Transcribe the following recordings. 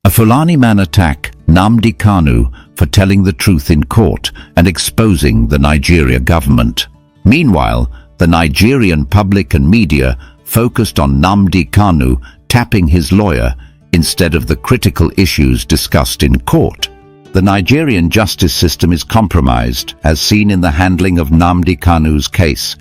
A Fulani man attacked Nnamdi Kanu for telling the truth in court and exposing the Nigeria government. Meanwhile, the Nigerian public and media focused on Nnamdi Kanu tapping his lawyer instead of the critical issues discussed in court. The Nigerian justice system is compromised, as seen in the handling of Nnamdi Kanu's case,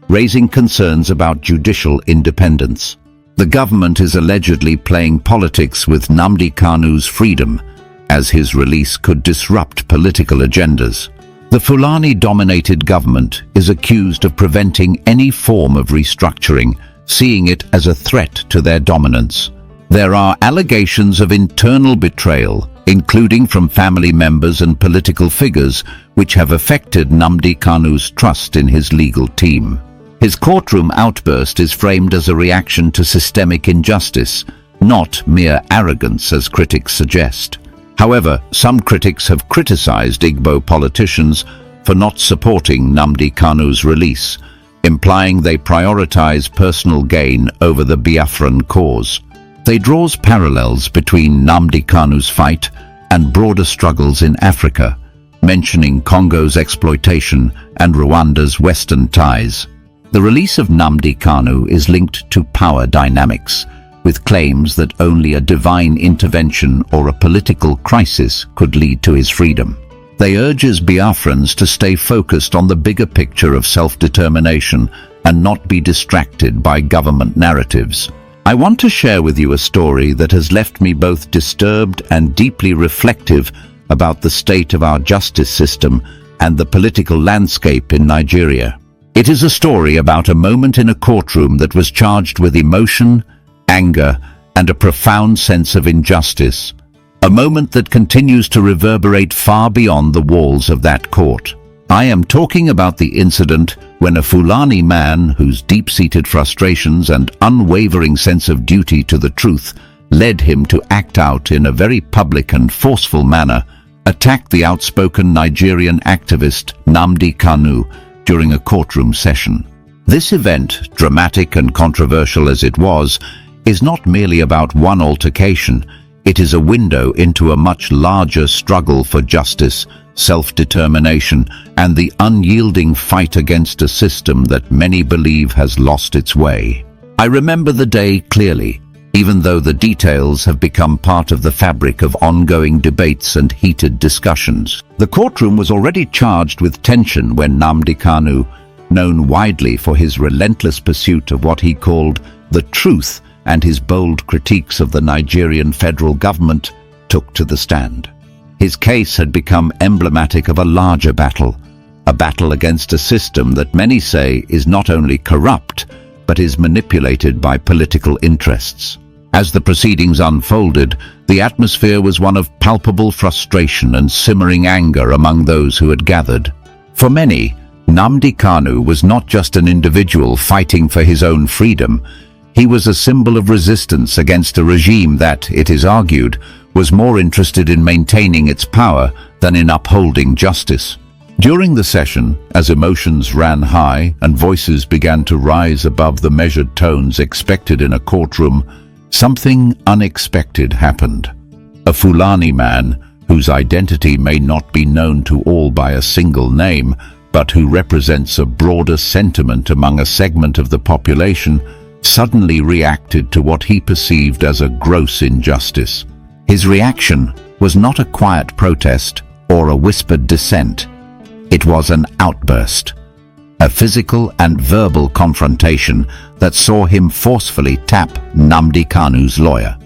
raising concerns about judicial independence. The government is allegedly playing politics with Nnamdi Kanu's freedom, as his release could disrupt political agendas. The Fulani-dominated government is accused of preventing any form of restructuring, seeing it as a threat to their dominance. There are allegations of internal betrayal, including from family members and political figures, which have affected Nnamdi Kanu's trust in his legal team. His courtroom outburst is framed as a reaction to systemic injustice, not mere arrogance as critics suggest. However, some critics have criticized Igbo politicians for not supporting Nnamdi Kanu's release, implying they prioritize personal gain over the Biafran cause. They draws parallels between Nnamdi Kanu's fight and broader struggles in Africa, mentioning Congo's exploitation and Rwanda's Western ties. The release of Nnamdi Kanu is linked to power dynamics, with claims that only a divine intervention or a political crisis could lead to his freedom. They urges Biafrans to stay focused on the bigger picture of self-determination and not be distracted by government narratives. I want to share with you a story that has left me both disturbed and deeply reflective about the state of our justice system and the political landscape in Nigeria. It is a story about a moment in a courtroom that was charged with emotion, anger, and a profound sense of injustice. A moment that continues to reverberate far beyond the walls of that court. I am talking about the incident when a Fulani man whose deep-seated frustrations and unwavering sense of duty to the truth led him to act out in a very public and forceful manner, attacked the outspoken Nigerian activist Nnamdi Kanu during a courtroom session. This event, dramatic and controversial as it was, is not merely about one altercation. It is a window into a much larger struggle for justice, self-determination, and the unyielding fight against a system that many believe has lost its way. I remember the day clearly, even though the details have become part of the fabric of ongoing debates and heated discussions. The courtroom was already charged with tension when Nnamdi Kanu, known widely for his relentless pursuit of what he called the truth and his bold critiques of the Nigerian federal government, took to the stand. His case had become emblematic of a larger battle, a battle against a system that many say is not only corrupt, but is manipulated by political interests. As the proceedings unfolded, the atmosphere was one of palpable frustration and simmering anger among those who had gathered. For many, Nnamdi Kanu was not just an individual fighting for his own freedom. He was a symbol of resistance against a regime that, it is argued, was more interested in maintaining its power than in upholding justice. During the session, as emotions ran high and voices began to rise above the measured tones expected in a courtroom, something unexpected happened. A Fulani man, whose identity may not be known to all by a single name, but who represents a broader sentiment among a segment of the population, suddenly reacted to what he perceived as a gross injustice. His reaction was not a quiet protest or a whispered dissent. It was an outburst, a physical and verbal confrontation that saw him forcefully tap Nnamdi Kanu's lawyer.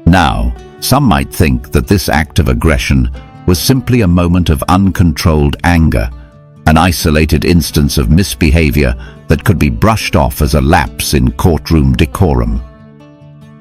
Now, some might think that this act of aggression was simply a moment of uncontrolled anger, an isolated instance of misbehavior that could be brushed off as a lapse in courtroom decorum.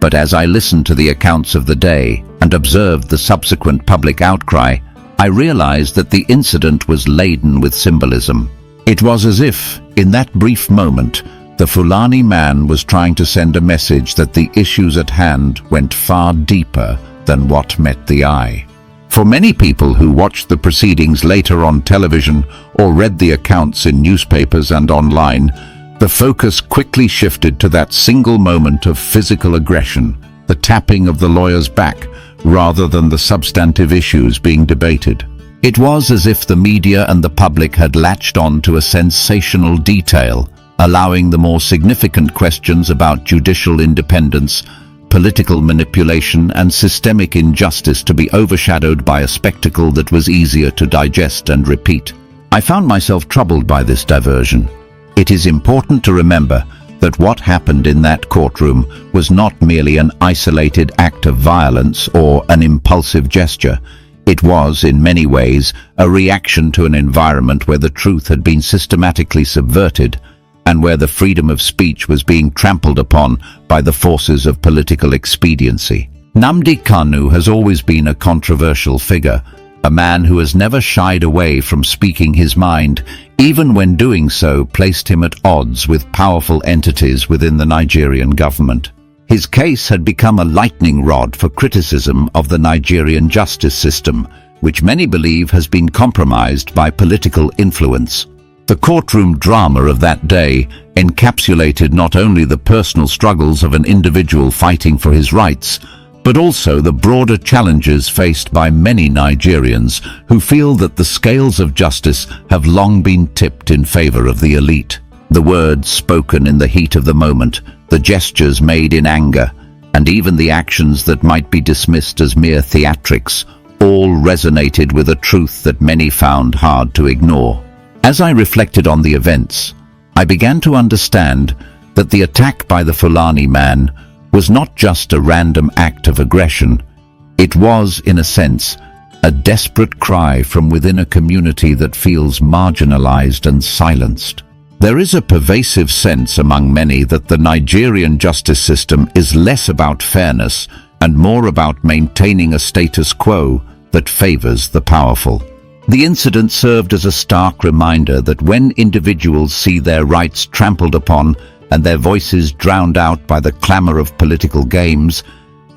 But as I listened to the accounts of the day and observed the subsequent public outcry, I realized that the incident was laden with symbolism. It was as if, in that brief moment, the Fulani man was trying to send a message that the issues at hand went far deeper than what met the eye. For many people who watched the proceedings later on television or read the accounts in newspapers and online, the focus quickly shifted to that single moment of physical aggression, the tapping of the lawyer's back, rather than the substantive issues being debated. It was as if the media and the public had latched on to a sensational detail, allowing the more significant questions about judicial independence, political manipulation, and systemic injustice to be overshadowed by a spectacle that was easier to digest and repeat. I found myself troubled by this diversion. It is important to remember that what happened in that courtroom was not merely an isolated act of violence or an impulsive gesture. It was, in many ways, a reaction to an environment where the truth had been systematically subverted and where the freedom of speech was being trampled upon by the forces of political expediency. Nnamdi Kanu has always been a controversial figure, a man who has never shied away from speaking his mind, even when doing so placed him at odds with powerful entities within the Nigerian government. His case had become a lightning rod for criticism of the Nigerian justice system, which many believe has been compromised by political influence. The courtroom drama of that day encapsulated not only the personal struggles of an individual fighting for his rights, but also the broader challenges faced by many Nigerians who feel that the scales of justice have long been tipped in favor of the elite. The words spoken in the heat of the moment, the gestures made in anger, and even the actions that might be dismissed as mere theatrics, all resonated with a truth that many found hard to ignore. As I reflected on the events, I began to understand that the attack by the Fulani man was not just a random act of aggression. It was, in a sense, a desperate cry from within a community that feels marginalized and silenced. There is a pervasive sense among many that the Nigerian justice system is less about fairness and more about maintaining a status quo that favors the powerful. The incident served as a stark reminder that when individuals see their rights trampled upon and their voices drowned out by the clamor of political games,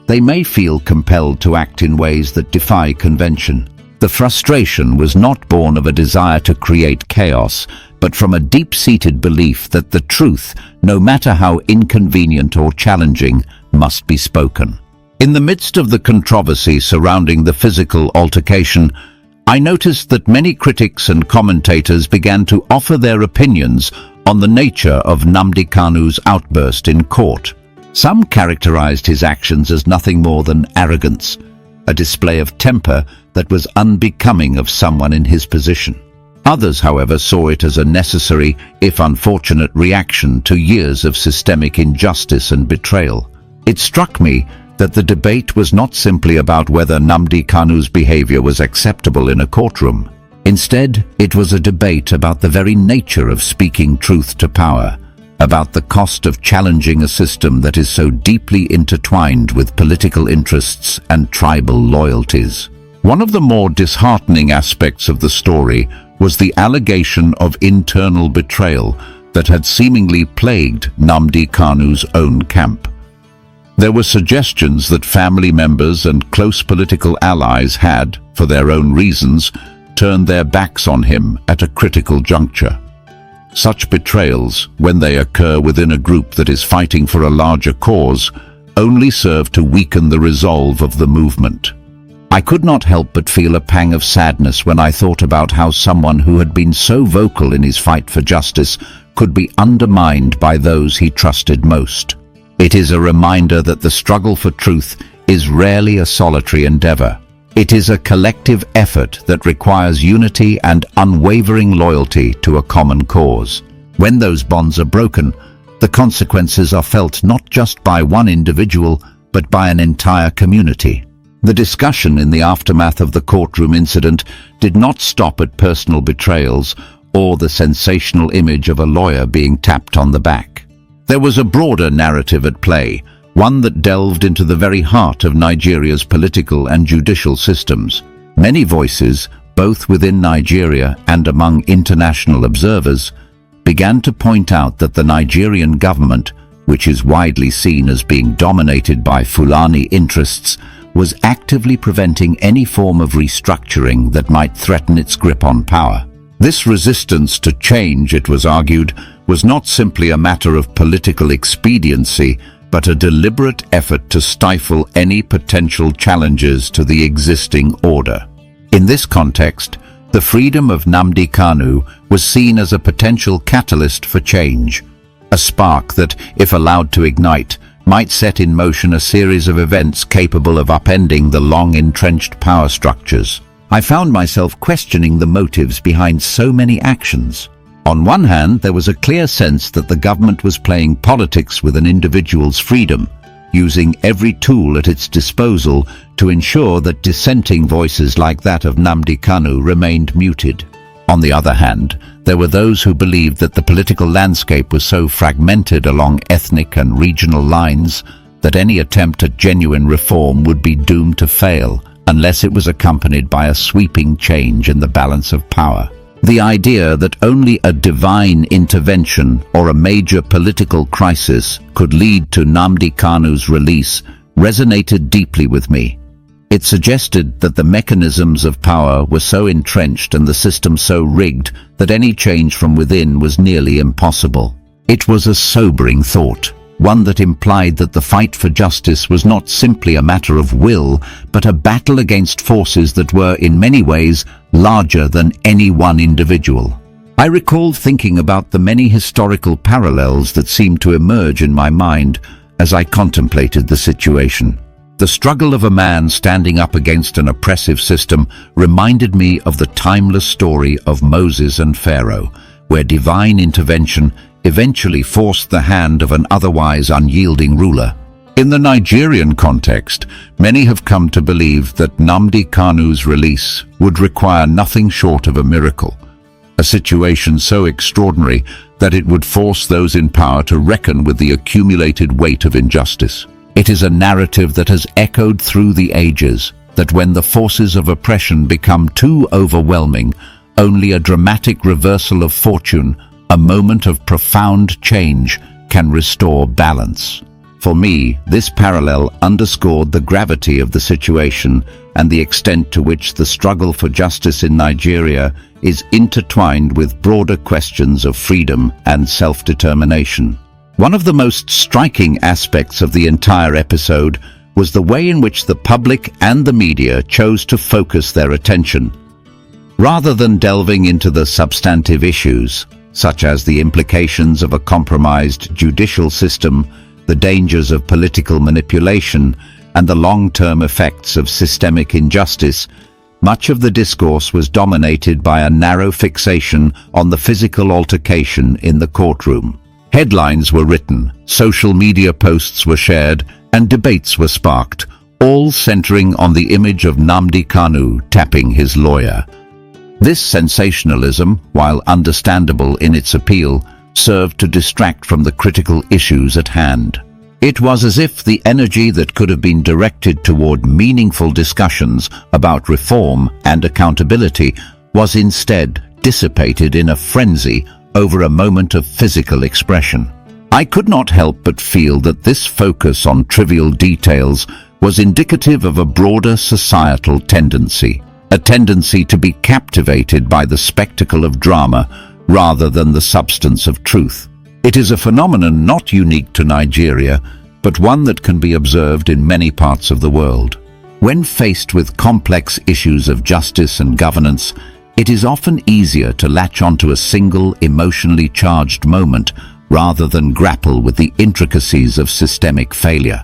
they may feel compelled to act in ways that defy convention. The frustration was not born of a desire to create chaos, but from a deep-seated belief that the truth, no matter how inconvenient or challenging, must be spoken. In the midst of the controversy surrounding the physical altercation, I noticed that many critics and commentators began to offer their opinions on the nature of Nnamdi Kanu's outburst in court. Some characterized his actions as nothing more than arrogance, a display of temper that was unbecoming of someone in his position. Others, however, saw it as a necessary, if unfortunate, reaction to years of systemic injustice and betrayal. It struck me that the debate was not simply about whether Nnamdi Kanu's behavior was acceptable in a courtroom. Instead, it was a debate about the very nature of speaking truth to power, about the cost of challenging a system that is so deeply intertwined with political interests and tribal loyalties. One of the more disheartening aspects of the story was the allegation of internal betrayal that had seemingly plagued Nnamdi Kanu's own camp. There were suggestions that family members and close political allies had, for their own reasons, turned their backs on him at a critical juncture. Such betrayals, when they occur within a group that is fighting for a larger cause, only serve to weaken the resolve of the movement. I could not help but feel a pang of sadness when I thought about how someone who had been so vocal in his fight for justice could be undermined by those he trusted most. It is a reminder that the struggle for truth is rarely a solitary endeavor. It is a collective effort that requires unity and unwavering loyalty to a common cause. When those bonds are broken, the consequences are felt not just by one individual, but by an entire community. The discussion in the aftermath of the courtroom incident did not stop at personal betrayals or the sensational image of a lawyer being tapped on the back. There was a broader narrative at play, one that delved into the very heart of Nigeria's political and judicial systems. Many voices, both within Nigeria and among international observers, began to point out that the Nigerian government, which is widely seen as being dominated by Fulani interests, was actively preventing any form of restructuring that might threaten its grip on power. This resistance to change, it was argued, was not simply a matter of political expediency, but a deliberate effort to stifle any potential challenges to the existing order. In this context, the freedom of Nnamdi Kanu was seen as a potential catalyst for change, a spark that, if allowed to ignite, might set in motion a series of events capable of upending the long-entrenched power structures. I found myself questioning the motives behind so many actions. On one hand, there was a clear sense that the government was playing politics with an individual's freedom, using every tool at its disposal to ensure that dissenting voices like that of Nnamdi Kanu remained muted. On the other hand, there were those who believed that the political landscape was so fragmented along ethnic and regional lines that any attempt at genuine reform would be doomed to fail unless it was accompanied by a sweeping change in the balance of power. The idea that only a divine intervention or a major political crisis could lead to Nnamdi Kanu's release resonated deeply with me. It suggested that the mechanisms of power were so entrenched and the system so rigged that any change from within was nearly impossible. It was a sobering thought, one that implied that the fight for justice was not simply a matter of will, but a battle against forces that were, in many ways, larger than any one individual. I recalled thinking about the many historical parallels that seemed to emerge in my mind as I contemplated the situation. The struggle of a man standing up against an oppressive system reminded me of the timeless story of Moses and Pharaoh, where divine intervention eventually forced the hand of an otherwise unyielding ruler. In the Nigerian context, many have come to believe that Nnamdi Kanu's release would require nothing short of a miracle, a situation so extraordinary that it would force those in power to reckon with the accumulated weight of injustice. It is a narrative that has echoed through the ages, that when the forces of oppression become too overwhelming, only a dramatic reversal of fortune, a moment of profound change, can restore balance. For me, this parallel underscored the gravity of the situation and the extent to which the struggle for justice in Nigeria is intertwined with broader questions of freedom and self-determination. One of the most striking aspects of the entire episode was the way in which the public and the media chose to focus their attention. Rather than delving into the substantive issues, such as the implications of a compromised judicial system, the dangers of political manipulation, and the long-term effects of systemic injustice, much of the discourse was dominated by a narrow fixation on the physical altercation in the courtroom. Headlines were written, social media posts were shared, and debates were sparked, all centering on the image of Nnamdi Kanu tapping his lawyer. This sensationalism, while understandable in its appeal, served to distract from the critical issues at hand. It was as if the energy that could have been directed toward meaningful discussions about reform and accountability was instead dissipated in a frenzy over a moment of physical expression. I could not help but feel that this focus on trivial details was indicative of a broader societal tendency, a tendency to be captivated by the spectacle of drama rather than the substance of truth. It is a phenomenon not unique to Nigeria, but one that can be observed in many parts of the world. When faced with complex issues of justice and governance, it is often easier to latch onto a single emotionally charged moment rather than grapple with the intricacies of systemic failure.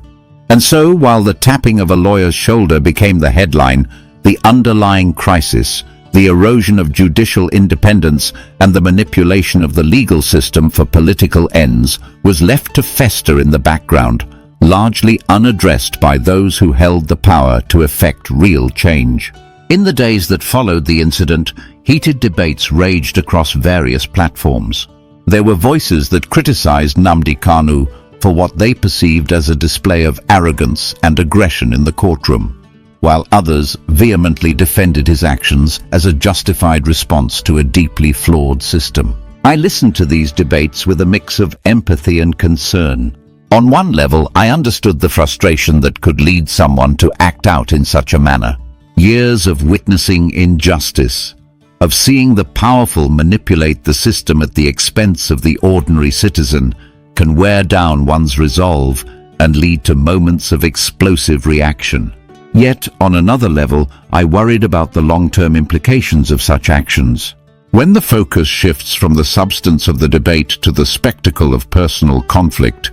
And so, while the tapping of a lawyer's shoulder became the headline, the underlying crisis, the erosion of judicial independence, and the manipulation of the legal system for political ends was left to fester in the background, largely unaddressed by those who held the power to effect real change. In the days that followed the incident, heated debates raged across various platforms. There were voices that criticized Nnamdi Kanu for what they perceived as a display of arrogance and aggression in the courtroom, while others vehemently defended his actions as a justified response to a deeply flawed system. I listened to these debates with a mix of empathy and concern. On one level, I understood the frustration that could lead someone to act out in such a manner. Years of witnessing injustice, of seeing the powerful manipulate the system at the expense of the ordinary citizen, can wear down one's resolve and lead to moments of explosive reaction. Yet, on another level, I worried about the long-term implications of such actions. When the focus shifts from the substance of the debate to the spectacle of personal conflict,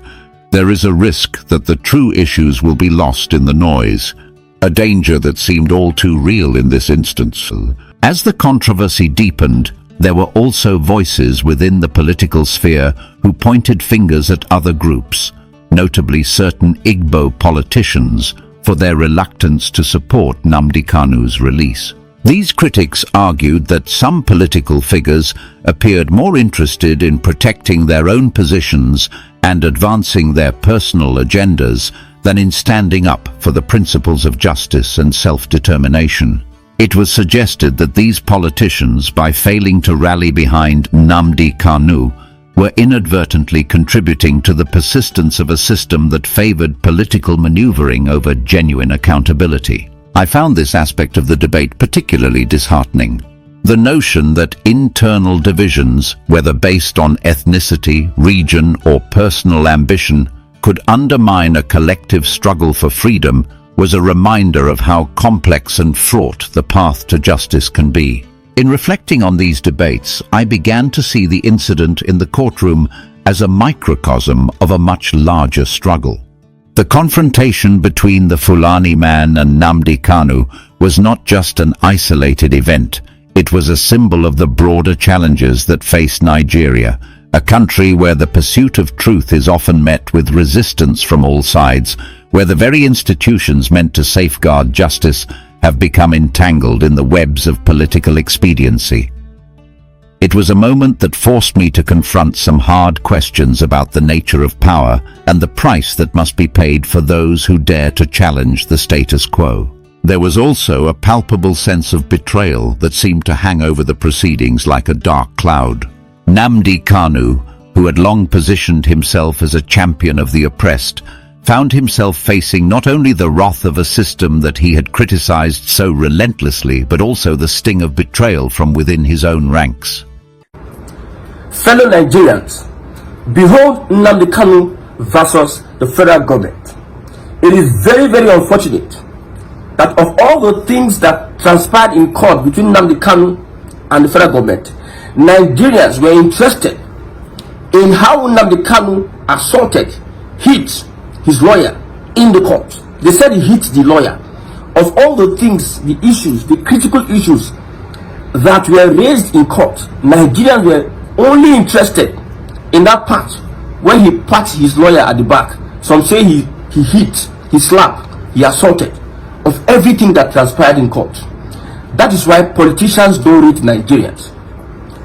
there is a risk that the true issues will be lost in the noise, a danger that seemed all too real in this instance. As the controversy deepened, there were also voices within the political sphere who pointed fingers at other groups, notably certain Igbo politicians, for their reluctance to support Nnamdi Kanu's release. These critics argued that some political figures appeared more interested in protecting their own positions and advancing their personal agendas than in standing up for the principles of justice and self-determination. It was suggested that these politicians, by failing to rally behind Nnamdi Kanu, were inadvertently contributing to the persistence of a system that favored political maneuvering over genuine accountability. I found this aspect of the debate particularly disheartening. The notion that internal divisions, whether based on ethnicity, region, or personal ambition, could undermine a collective struggle for freedom was a reminder of how complex and fraught the path to justice can be. In reflecting on these debates, I began to see the incident in the courtroom as a microcosm of a much larger struggle. The confrontation between the Fulani man and Nnamdi Kanu was not just an isolated event. It was a symbol of the broader challenges that face Nigeria, a country where the pursuit of truth is often met with resistance from all sides, where the very institutions meant to safeguard justice have become entangled in the webs of political expediency. It was a moment that forced me to confront some hard questions about the nature of power and the price that must be paid for those who dare to challenge the status quo. There was also a palpable sense of betrayal that seemed to hang over the proceedings like a dark cloud. Nnamdi Kanu, who had long positioned himself as a champion of the oppressed, found himself facing not only the wrath of a system that he had criticized so relentlessly, but also the sting of betrayal from within his own ranks. Fellow Nigerians, behold Nnamdi Kanu versus the federal government. It is very, very unfortunate that of all the things that transpired in court between Nnamdi Kanu and the federal government, Nigerians were interested in how Nnamdi Kanu assaulted, hit his lawyer in the court. They said he hit the lawyer. Of all the things, the issues, the critical issues that were raised in court, Nigerians were only interested in that part when he patted his lawyer at the back. Some say he hit, he slapped, he assaulted. Of everything that transpired in court. That is why politicians don't rate Nigerians.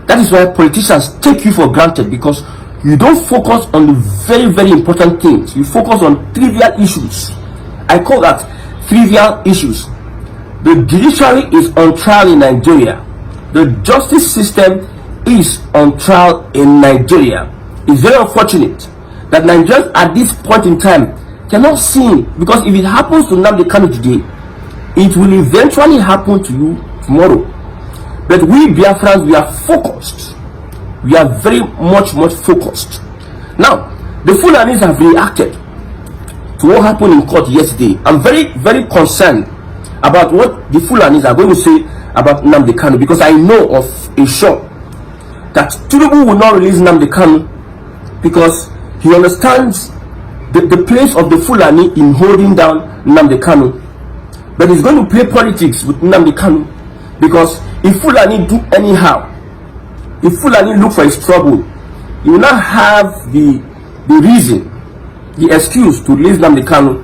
That is why politicians take you for granted, because you don't focus on the very, very important things. You focus on trivial issues. I call that trivial issues. The judiciary is on trial in Nigeria. The justice system is on trial in Nigeria. It's very unfortunate that Nigerians at this point in time cannot see, because if it happens to Nnamdi Kanu today, it will eventually happen to you tomorrow. But we Biafrans, we are focused. We are very much focused. Now, the Fulanis have reacted to what happened in court yesterday. I'm very, very concerned about what the Fulanis are going to say about Nnamdi Kanu, because I know of a show that Tinubu will not release Nnamdi Kanu because he understands the place of the Fulani in holding down Nnamdi Kanu. But he's going to play politics with Nnamdi Kanu, because if Fulani do anyhow, if Fulani look for his trouble, he will not have the reason, the excuse to release Nnamdi Kanu,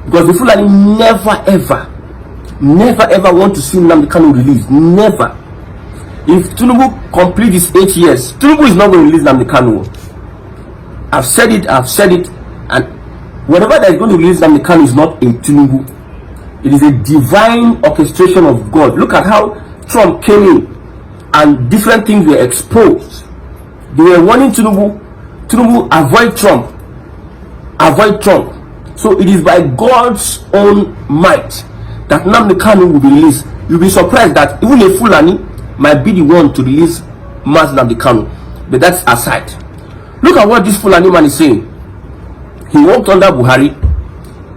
because the Fulani never ever want to see Nnamdi Kanu released. Never. If Tinubu complete his 8 years, Tinubu is not going to release Nnamdi Kanu. I've said it, and whatever that is going to release Nnamdi Kanu is not in Tinubu. It is a divine orchestration of God. Look at how Trump came in and different things were exposed. They were warning Tinubu, avoid Trump. Avoid Trump. So it is by God's own might that Nnamdi Kanu will be released. You'll be surprised that even a Fulani might be the one to release Nnamdi Kanu. But that's aside. Look at what this Fulani man is saying. He worked under Buhari.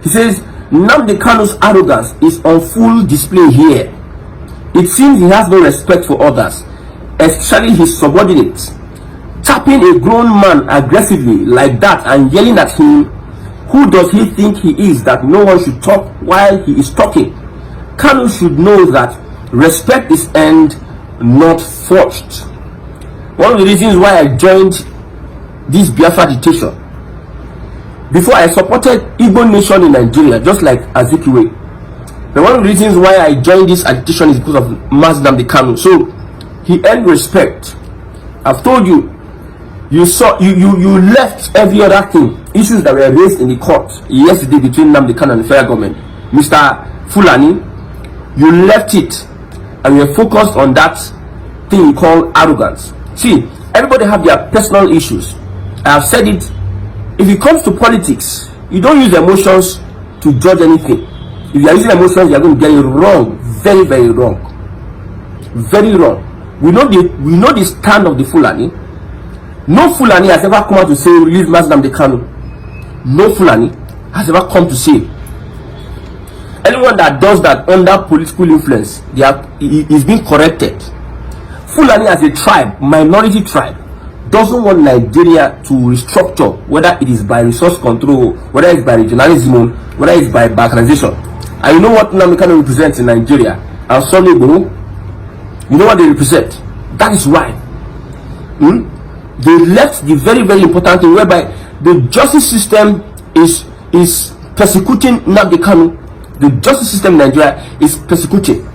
He says Nnamdi Kanu's arrogance is on full display here. It seems he has no respect for others, especially his subordinates. Tapping a grown man aggressively like that and yelling at him, who does he think he is that no one should talk while he is talking? Kanu should know that respect is earned, not forged. One of the reasons why I joined this Biafra agitation, before I supported Igbo nation in Nigeria, just like Azikiwe. But one of the reasons why I joined this agitation is because of Nnamdi Kanu. So he earned respect. I've told you, you left every other thing, issues that were raised in the court yesterday between Nnamdi Kanu and the federal government, Mr. Fulani. You left it and you are focused on that thing you call arrogance. See, everybody have their personal issues. I have said it. If it comes to politics, you don't use emotions to judge anything. If you are using emotions, you are going to get it wrong. Very, very wrong. Very wrong. We know the stand of the Fulani. No Fulani has ever come out to say release Nnamdi Kanu. No Fulani has ever come to say. Anyone that does that under political influence, is being corrected. Fulani as a tribe, minority tribe, doesn't want Nigeria to restructure, whether it is by resource control, whether it's by regionalism, whether it's by balkanization. And you know what Nnamdi Kanu represents in Nigeria? And Sunday Igboho, you know what they represent? That is why they left the very, very important thing, whereby the justice system is persecuting Nnamdi Kanu. The justice system in Nigeria is persecuting.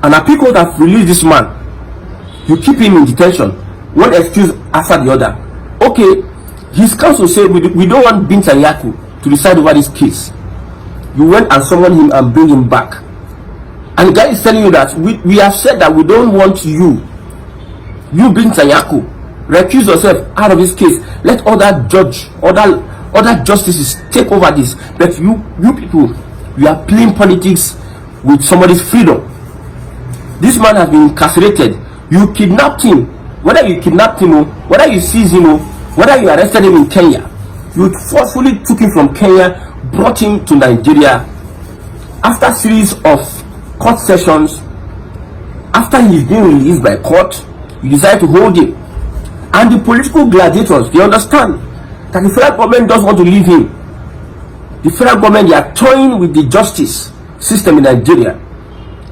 And a people that released this man, you keep him in detention, one excuse after the other. Okay, his counsel said we don't want Binta Yaku to decide over this case. You went and summoned him and bring him back. And the guy is telling you that we have said that we don't want you Binta Yaku, recuse yourself out of this case. Let other justices take over this. But you people, you are playing politics with somebody's freedom. This man has been incarcerated. You kidnapped him. Whether you kidnapped him, or whether you seized him, or whether you arrested him in Kenya, you forcefully took him from Kenya, brought him to Nigeria. After a series of court sessions, after he's been released by court, you decide to hold him. And the political gladiators, they understand that the federal government doesn't want to leave him. The federal government, they are toying with the justice system in Nigeria.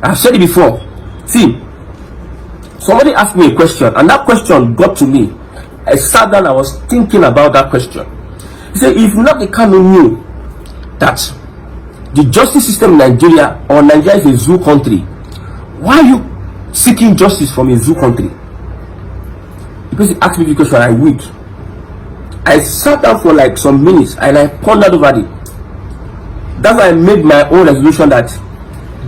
I've said it before. See, somebody asked me a question, and that question got to me. I sat down, I was thinking about that question. He said, if Nnamdi Kanu knew that the justice system in Nigeria, or Nigeria is a zoo country, why are you seeking justice from a zoo country? Because he asked me the question, I weak. I sat down for like some minutes and I pondered over it. That's why I made my own resolution that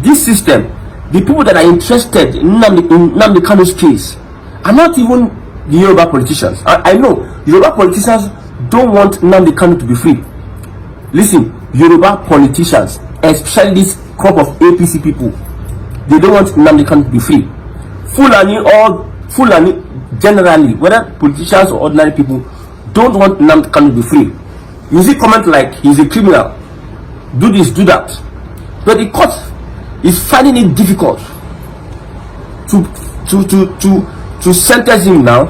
this system, the people that are interested in Nnamdi Kanu's case, are not even the Yoruba politicians. I know Yoruba politicians don't want Nnamdi Kanu to be free. Listen, Yoruba politicians, especially this crop of APC people, they don't want Nnamdi Kanu to be free. Fulani generally, whether politicians or ordinary people, don't want Nnamdi Kanu to be free. You see comment like he's a criminal, do this, do that. But the court is finding it difficult to sentence him now,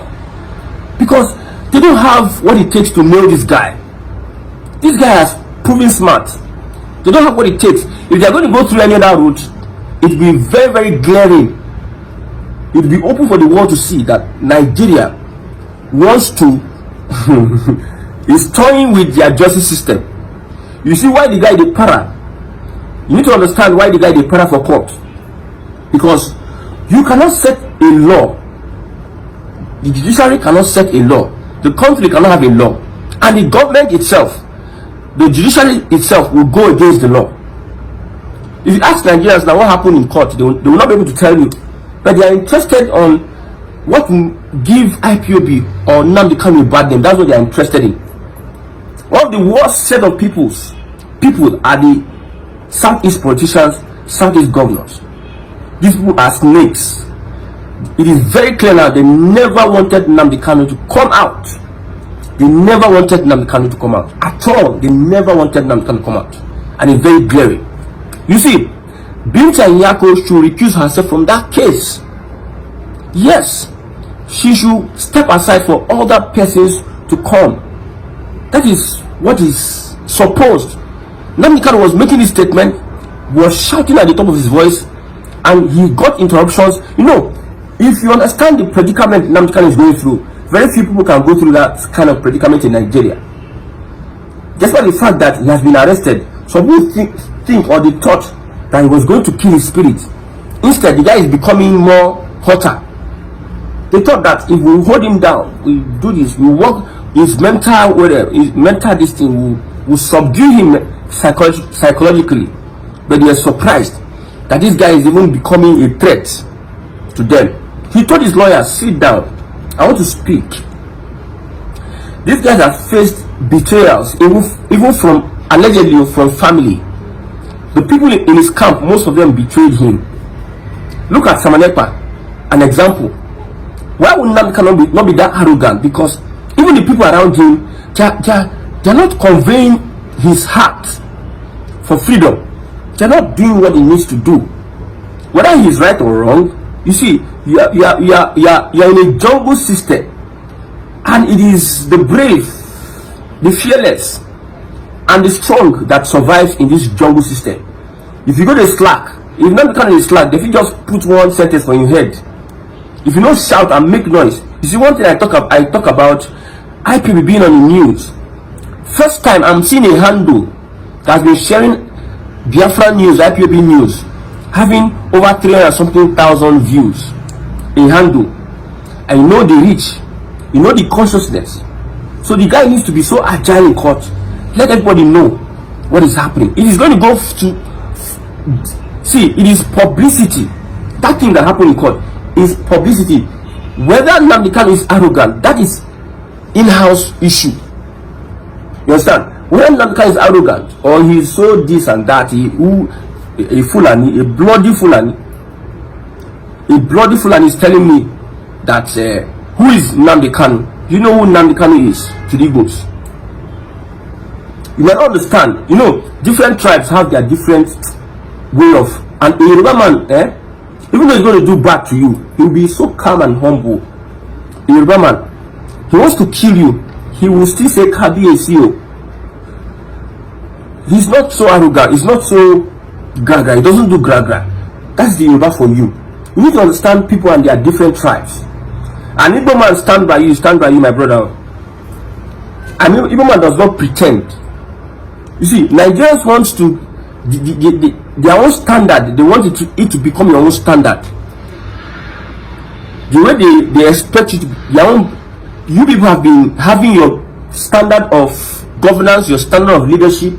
because they don't have what it takes to nail this guy. This guy has proven smart. They don't have what it takes. If they're going to go through any other route, it will be very, very glaring. It will be open for the world to see that Nigeria wants to is toying with their justice system. You see why the guy they para. You need to understand why the guy they para for court. Because you cannot set a law. The judiciary cannot set a law. The country cannot have a law. And the government itself, the judiciary itself, will go against the law. If you ask Nigerians now what happened in court, they will not be able to tell you. But they are interested on what will give IPOB or Nnamdi Kanu a bad name. That's what they are interested in. One of the worst set of people are the Southeast politicians, Southeast governors. These people are snakes. It is very clear now they never wanted Nnamdi Kanu to come out They never wanted Nnamdi Kanu to come out at all. They never wanted Nnamdi Kanu to come out, and it's very glaring. You see, Binta Nyako should recuse herself from that case. Yes, she should step aside for other persons to come. That is what is supposed. Nnamdi Kanu was making this statement, was shouting at the top of his voice, and he got interruptions. You know, if you understand the predicament Nnamdi Kanu is going through, very few people can go through that kind of predicament in Nigeria. Despite the fact that he has been arrested, some people think or they thought that he was going to kill his spirit. Instead, the guy is becoming more hotter. They thought that if we hold him down, we do this, we work his mental, this thing will subdue him psychologically. But they are surprised that this guy is even becoming a threat to them. He told his lawyer, sit down, I want to speak. These guys have faced betrayals, even from, allegedly from family. The people in his camp, most of them betrayed him. Look at Samanepa, an example. Why would Nnamdi Kanu not be that arrogant? Because even the people around him, they're not conveying his heart for freedom. They're not doing what he needs to do. Whether he's right or wrong, you see, you're in a jungle system, and it is the brave, the fearless, and the strong that survives in this jungle system. If you go to Slack, if not become a Slack, if you just put one sentence on your head, if you don't shout and make noise. You see, one thing I talk about IPB being on the news. First time I'm seeing a handle that has been sharing Biafra news, IPB news, having over 300 something thousand views. A handle. And you know the reach, you know the consciousness. So the guy needs to be so agile in court. Let everybody know what is happening. It is going to go to see, it is publicity. That thing that happened in court is publicity. Whether Nnamdi Kanu is arrogant, that is in-house issue. You understand? Whether Nnamdi Kanu is arrogant or he is so this and that, a Fulani, a bloody Fulani is telling me that who is Nnamdi Kanu? You know who Nnamdi Kanu is to the Igbos? You might understand. You know, different tribes have their different way of, and a Yoruba man, even though he's going to do bad to you, he'll be so calm and humble. A Yoruba man, he wants to kill you, he will still say Kabiyesi. He's not so arrogant, he's not so gragra, he doesn't do gragra. That's the Yoruba for you. You need to understand people and their different tribes. An Igbo man stand by you, my brother. I mean, Igbo man does not pretend. You see, Nigerians wants to their own standard. They want it to become your own standard. The way they expect you to their own. You people have been having your standard of governance, your standard of leadership,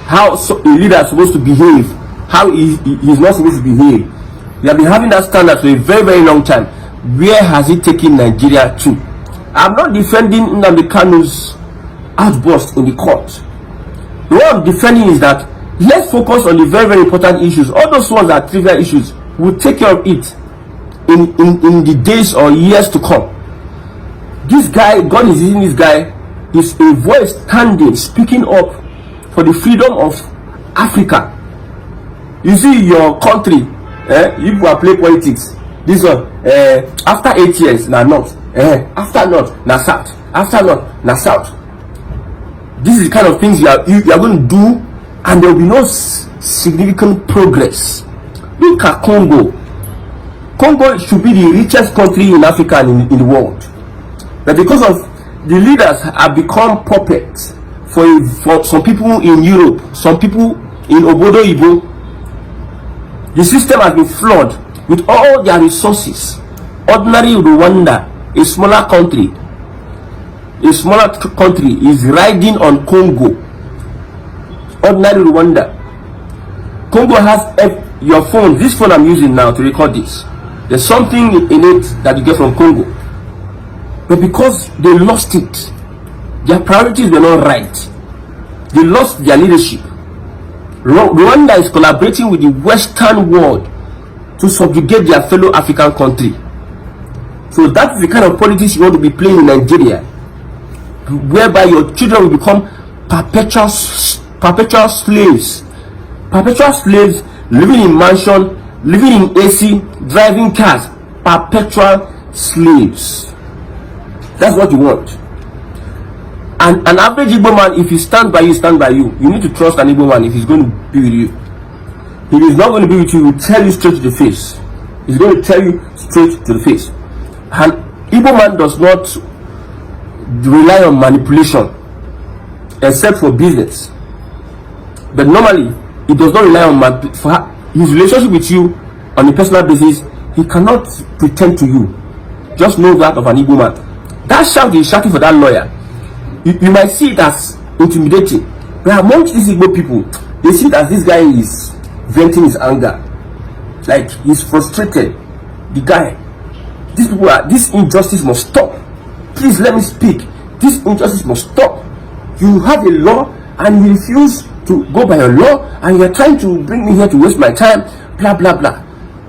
how a leader is supposed to behave, how he's not supposed to behave. You have been having that standard for a very, very long time. Where has it taken Nigeria to? I'm not defending Nnamdi Kanu's outburst in the court. What I'm defending is that let's focus on the very, very important issues. All those ones that are trivial issues, we'll take care of it in the days or years to come. This guy, God is using this guy, is a voice standing, speaking up for the freedom of Africa. You see, your country, you will play politics. This one, after 8 years, now north. After north, now south. After north, now south. This is the kind of things you are going to do, and there will be no significant progress. Look at Congo. Congo should be the richest country in Africa and in the world. But because of the leaders have become puppets for some people in Europe, some people in Obodo Ibo, the system has been flawed with all their resources. Ordinary Rwanda, a smaller country is riding on Congo. Ordinary Rwanda. Congo has your phone, this phone I'm using now to record this. There's something in it that you get from Congo. But because they lost it, their priorities were not right. They lost their leadership. Rwanda is collaborating with the Western world to subjugate their fellow African country. So that's the kind of politics you want to be playing in Nigeria. whereby your children will become perpetual slaves, living in mansion, living in AC, driving cars, perpetual slaves. That's what you want. And an average Igbo man, if he stands by you, you need to trust an Igbo man if he's going to be with you. If he's not going to be with you, he will tell you straight to the face. He's going to tell you straight to the face. And Igbo man does not rely on manipulation except for business. But normally, he does not rely on for his relationship with you on a personal basis. He cannot pretend to you. Just know that of an Igbo man. That shout he's shouting for that lawyer, you might see it as intimidating. But amongst these Igbo people, they see that this guy is venting his anger. Like he's frustrated. The guy, these people are, this injustice must stop. Please let me speak. This injustice must stop. You have a law and you refuse to go by your law, and you're trying to bring me here to waste my time, blah blah blah.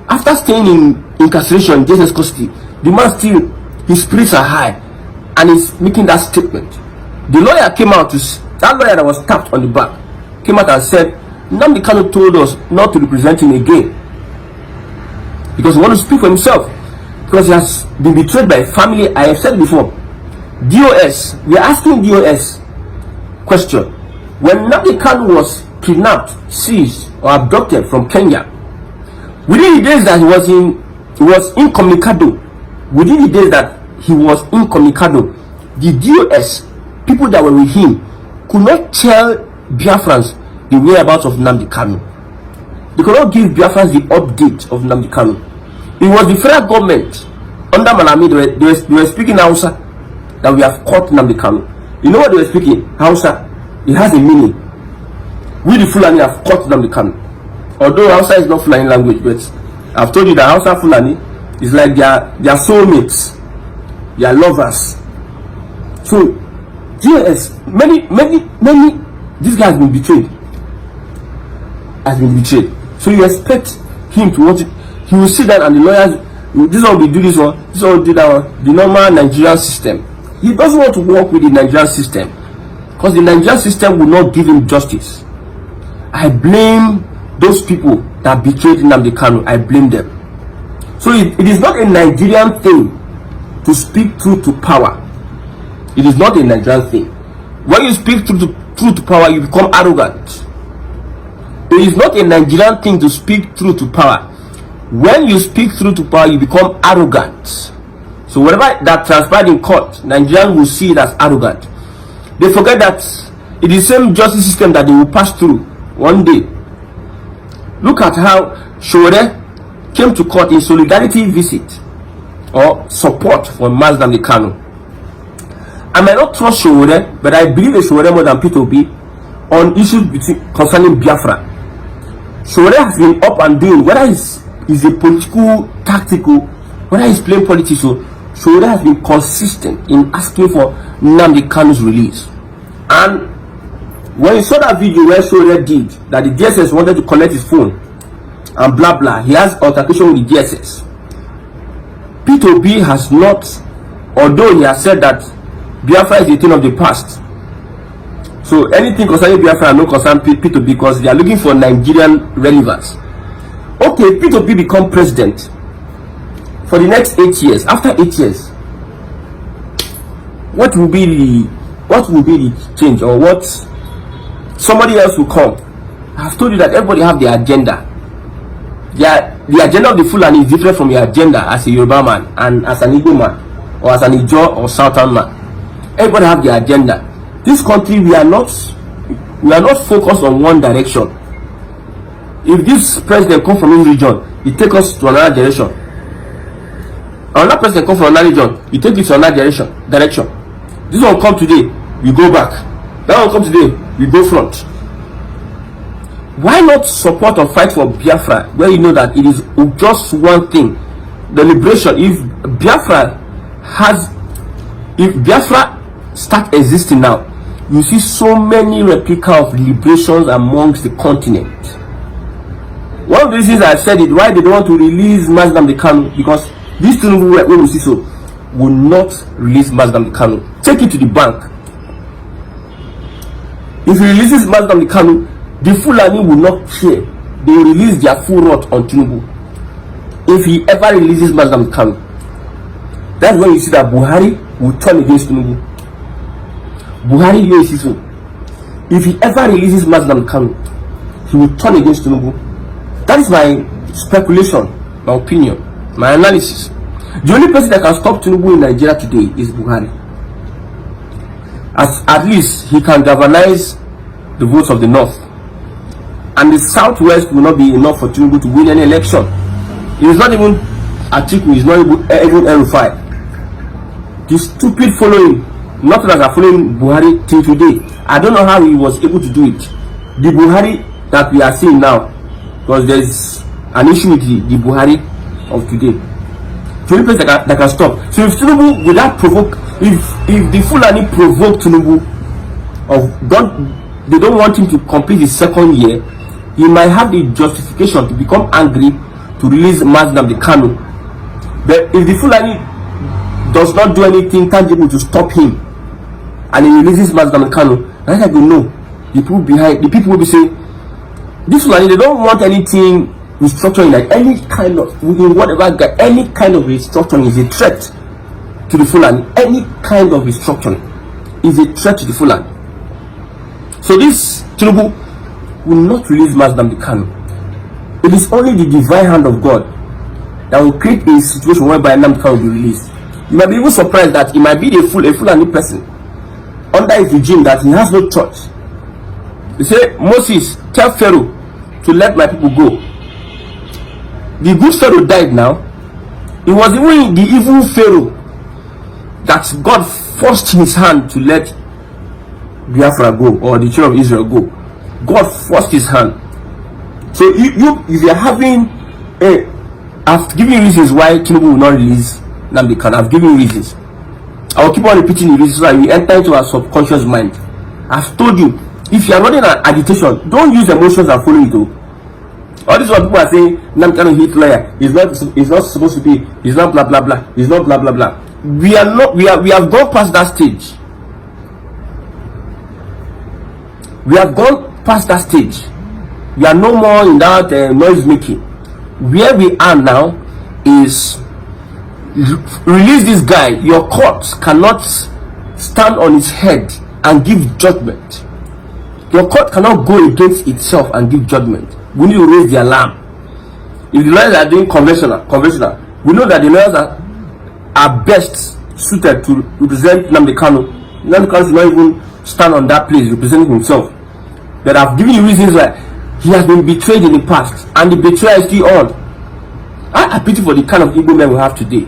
After staying in incarceration, Jesus custody, the man still, his spirits are high, and he's making that statement. The lawyer came out that lawyer that was tapped on the back came out and said, Nnamdi Kanu told us not to represent him again because he wants to speak for himself, because he has been betrayed by a family. I have said before, DOS, we are asking DOS question. When Nnamdi Kanu was kidnapped, seized, or abducted from Kenya, within the days that he was incommunicado, the DOS, people that were with him, could not tell Biafrans the whereabouts of Nnamdi Kanu. They could not give Biafrans the update of Nnamdi Kanu. It was the federal government under Malami, they were speaking Hausa, that we have caught Nnamdi Kanu. You know what they were speaking? Hausa. It has a meaning. We the Fulani have caught Nnamdi Kanu. Although Hausa is not Fulani language, but I've told you that Hausa Fulani is like their soulmates, their lovers. So, yes, many, this guy has been betrayed. So you expect him to want it. He will sit down and the lawyers, this one will do this one, this one will do that one. The normal Nigerian system. He doesn't want to work with the Nigerian system, because the Nigerian system will not give him justice. I blame those people that betrayed Nnamdi Kanu. I blame them. So it is not a Nigerian thing to speak truth to power. It is not a Nigerian thing. When you speak truth to power, you become arrogant. It is not a Nigerian thing to speak truth to power. When you speak truth to power, you become arrogant. So whatever that transpired in court, Nigerians will see it as arrogant. They forget that it is the same justice system that they will pass through one day. Look at how Shore came to court in solidarity visit or support for Nnamdi Kanu. I might not trust Shore, but I believe in Shore more than P2B on issues concerning Biafra. Shore has been up and doing, whether it's a political, tactical, whether he's playing politics, so Shore has been consistent in asking for Nnamdi Kanu's release. And when you saw that video where Shore did that the DSS wanted to collect his phone and blah blah, he has altercation with the DSS. P2B has not, although he has said that Biafra is a thing of the past, so anything concerning Biafra no concern P2B, because they are looking for Nigerian relevance. Okay, P2B become president for the next 8 years. After 8 years, what will be the change, or what somebody else will come? I've told you that everybody have their agenda. The agenda of the Fulani is different from your agenda as a Yoruba man and as an Igbo man or as an Ijo or Southern man. Everybody have their agenda. This country, we are not focused on one direction. If this president comes from this region, he take us to another direction. Another president comes from another region, he take it to another direction. This one come today, we go back. That one come today, we go front. Why not support or fight for Biafra, where you know that it is just one thing, the liberation? If Biafra start existing now, you see so many replica of liberations amongst the continent. One of the reasons I said it, why they don't want to release Nnamdi Kanu, because these two when we see so will not release Nnamdi Kanu. Take it to the bank. If he releases Nnamdi Kanu, the Fulani will not care. They will release their full wrath on Tinubu. If he ever releases Nnamdi Kanu, that's when you see that Buhari will turn against Tinubu. Buhari, you see so. If he ever releases Nnamdi Kanu, he will turn against Tinubu. That is my speculation, my opinion, my analysis. The only person that can stop Tinubu in Nigeria today is Buhari. At least he can galvanize the votes of the north, and the southwest will not be enough for Tinubu to win any election. It is not even Atiku, he is not even El-Rufai. The stupid following, not that are following Buhari till today. I don't know how he was able to do it. The Buhari that we are seeing now, because there is an issue with the Buhari of today. The only place that can stop. So if Tinubu would not provoke, if the Fulani provoke Tinubu, they don't want him to complete his second year, he might have the justification to become angry to release Nnamdi Kanu. But if the Fulani does not do anything tangible to stop him, and he releases Nnamdi Kanu, I think I will know. The people will be saying, this Fulani, they don't want anything restructuring, like any kind of, within whatever, any kind of restructuring is a threat to the Fulani. Any kind of restructuring is a threat to the Fulani. So this Tinubu will not release Nnamdi Kanu. It is only the divine hand of God that will create a situation whereby Nnamdi Kanu will be released. You might be even surprised that he might be a Fulani person under his regime, that he has no choice. They say, Moses, tell Pharaoh to let my people go. The good Pharaoh died now. It was even the evil Pharaoh that God forced his hand to let Biafra go, or the children of Israel go. God forced his hand. So if you are having I've given you reasons why Tinubu will not release Nnamdi Kanu. I've given you reasons. I will keep on repeating the reasons so that we enter into our subconscious mind. I've told you, if you are running an agitation, don't use emotions and follow it. All this is what people are saying, Nnamdi Kanu Hitler, he's not supposed to be, he's not blah blah blah, he's not blah blah blah. We have gone past that stage. We have gone past that stage. We are no more in that noise making. Where we are now is release this guy. Your court cannot stand on its head and give judgment. Your court cannot go against itself and give judgment. We need to raise the alarm. If the lawyers are doing conventional, we know that the lawyers are best suited to represent Nnamdi Kanu. Nnamdi Kanu should not even stand on that place representing himself. But I've given you reasons why he has been betrayed in the past, and the betrayal is still on. I pity for the kind of Igbo men we have today.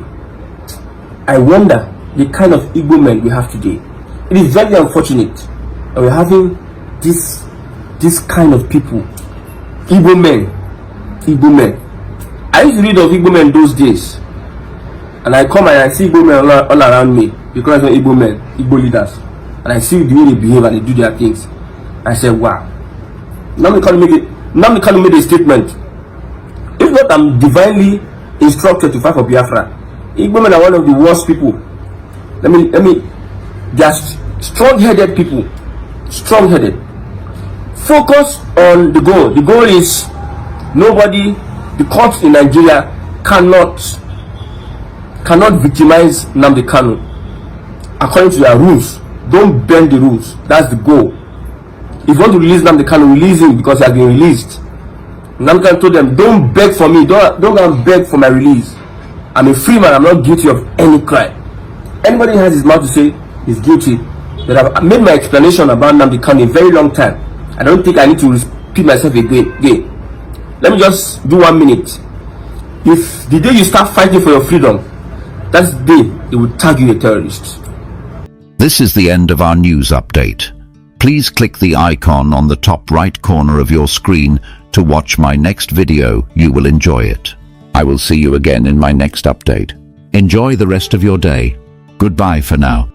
I wonder the kind of Igbo men we have today. It is very unfortunate that we're having this kind of people. Igbo men. I used to read of Igbo men those days, and I come and I see Igbo men all around me, because I'm Igbo men, Igbo leaders, and I see the way they behave and they do their things. I said, wow. Nnamdi Kanu made a statement. If not, I'm divinely instructed to fight for Biafra. Igbo men are one of the worst people. Let me. They are strong-headed people. Strong-headed. Focus on the goal. The goal is the courts in Nigeria cannot victimize Nnamdi Kanu according to their rules. Don't bend the rules. That's the goal. If you want to release Nnamdi Kanu, release him because he has been released. Nnamdi Kanu told them, don't beg for me. Don't go and beg for my release. I'm a free man. I'm not guilty of any crime. Anybody who has his mouth to say is guilty. But I've made my explanation about Nnamdi Kanu a very long time. I don't think I need to repeat myself again. Let me just do 1 minute. If the day you start fighting for your freedom, that's the day they will tag you a terrorist. This is the end of our news update. Please click the icon on the top right corner of your screen to watch my next video. You will enjoy it. I will see you again in my next update. Enjoy the rest of your day. Goodbye for now.